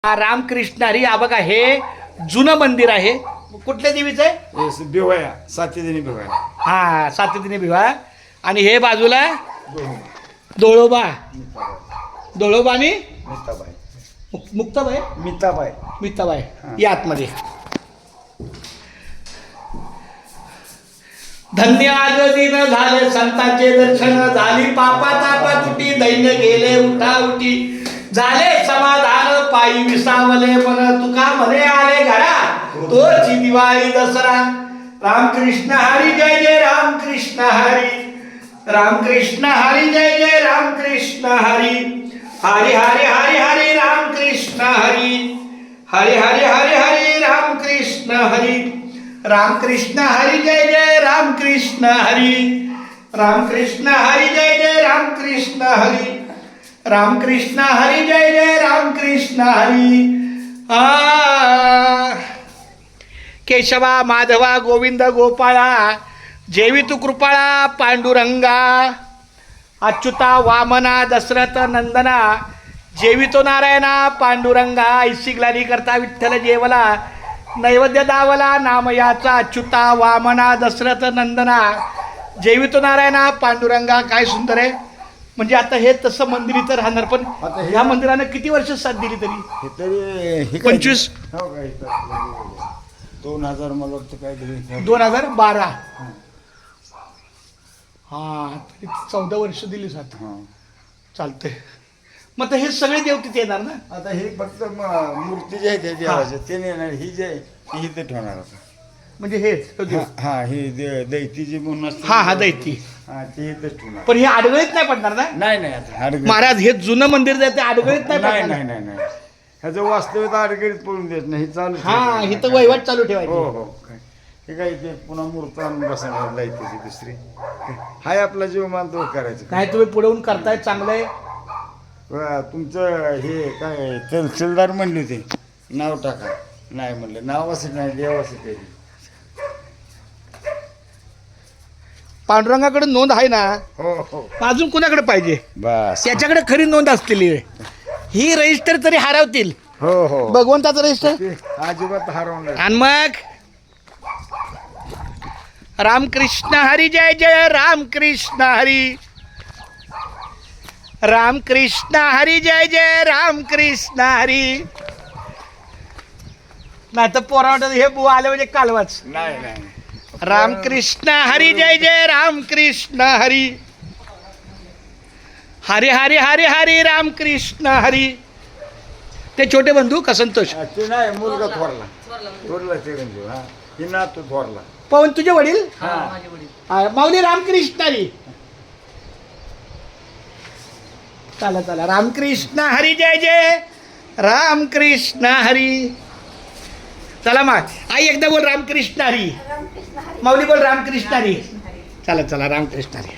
रामकृष्ण हरी. हा बघा हे जुनं मंदिर आहे. कुठल्या देवीचं आहे? बिवया सातदिनी बिवया. हा सातदिनी बिवा. आणि हे बाजूला दोळोबा. दोळोबा आणि मिताबाई. मुक्ताबाई. मिताबाई. मिताबाई या आतमध्ये. धन्य आज दिन झाले संतांचे दर्शन, झाली पापाचा पातुटी, दैन्य गेले उठा उठी, झाले समाधान पायी विसावले मन, तुका म्हणे आले घरा तोची दिवाळी दसरा. रामकृष्ण हरी जय जय रामकृष्ण हरी. रामकृष्ण हरी जय जय रामकृष्ण हरी. हरी हरी हरी हरी रामकृष्ण हरी. हरी हरी हरी हरी रामकृष्ण हरी. रामकृष्ण हरी जय जय रामकृष्ण हरी. रामकृष्ण हरी जय जय रामकृष्ण हरी. रामकृष्ण हरी जय जय रामकृष्ण हरी. केशवा माधवा गोविंद गोपाळा, जेवी तू कृपाळा पांडुरंगा. अच्युता वामना दशरथ नंदना, जेवितो नारायणा पांडुरंगा. ऐसी ग्लानी करता विठ्ठल जेवला, नैवेद्य दावला नाम याचा. अच्युता वामना दशरथ नंदना, जेवितो नारायणा पांडुरंगा. काय सुंदर आहे. म्हणजे आता हे तसं मंदिर इथं राहणार. पण आता ह्या मंदिरानं किती वर्ष साथ दिली तरी? हे तरी 25. 2000 मला वाटतं काहीतरी 2012. हा तरी 14 वर्ष दिली साथ. चालतंय. मग आता हे सगळे देव तिथे येणार ना? आता हे फक्त मूर्ती जे आहे त्या देवाच्या ते नेणार. ही जे आहे ही इथे ठेवणार आता. म्हणजे हेच हा ही दैती जी म्हणून असते. हा दैती. हा ते इथेच ठेवणार. पण हे आडगळीत नाही पडणार ना? नाही आता अडगळीत. महाराज हे जुनं मंदिर जे आहे ते आडगळीत नाही नाही पडणार. नाही ह्याचं वास्तव्य अडगळीत पडून देत नाही. हे चालू हा ठेवायचं. इथं वहिवाट चालू हो ठेवायची. हो हे काय ते पुन्हा मूर्त आणून बसवणार दैतीची दुसरी. हाय आपला जीव मानतो करायचं. नाही तुम्ही पुढवून करताय चांगलं आहे. तुमचं हे काय तहसीलदार म्हणले होते नाव टाका. नाही म्हणलं नावासाठी नाही देवासाठी. पांडुरंगाकडे नोंद आहे ना? हो हो अजून कुणाकडे पाहिजे? बस. त्याच्याकडे खरी नोंद असलेली आहे. ही रजिस्टर तरी हरवतील. हो हो भगवंताचं रजिस्टर. ते अजिबात हरवणार. आणि मग रामकृष्ण हरी जय जय रामकृष्ण हरी. रामकृष्ण हरी जय जय रामकृष्ण हरी. नाही तर पोरावट हे बुवा आले म्हणजे कालवाच. नाही रामकृष्ण हरी जय जय रामकृष्ण हरी. हरी हरी हरी हरी रामकृष्ण हरी. ते छोटे बंधू का संतोष? ते नाही मुलगा थोरला ते म्हणजे हा ही नातू थोरला. पवन तुझे वडील? हा माऊली रामकृष्ण हरी. चला चला. रामकृष्ण हरी जय जय रामकृष्ण हरी. चला मग आई एकदा बोल रामकृष्ण हरी. माऊली बोल रामकृष्ण हरी. चला चला रामकृष्ण हरी.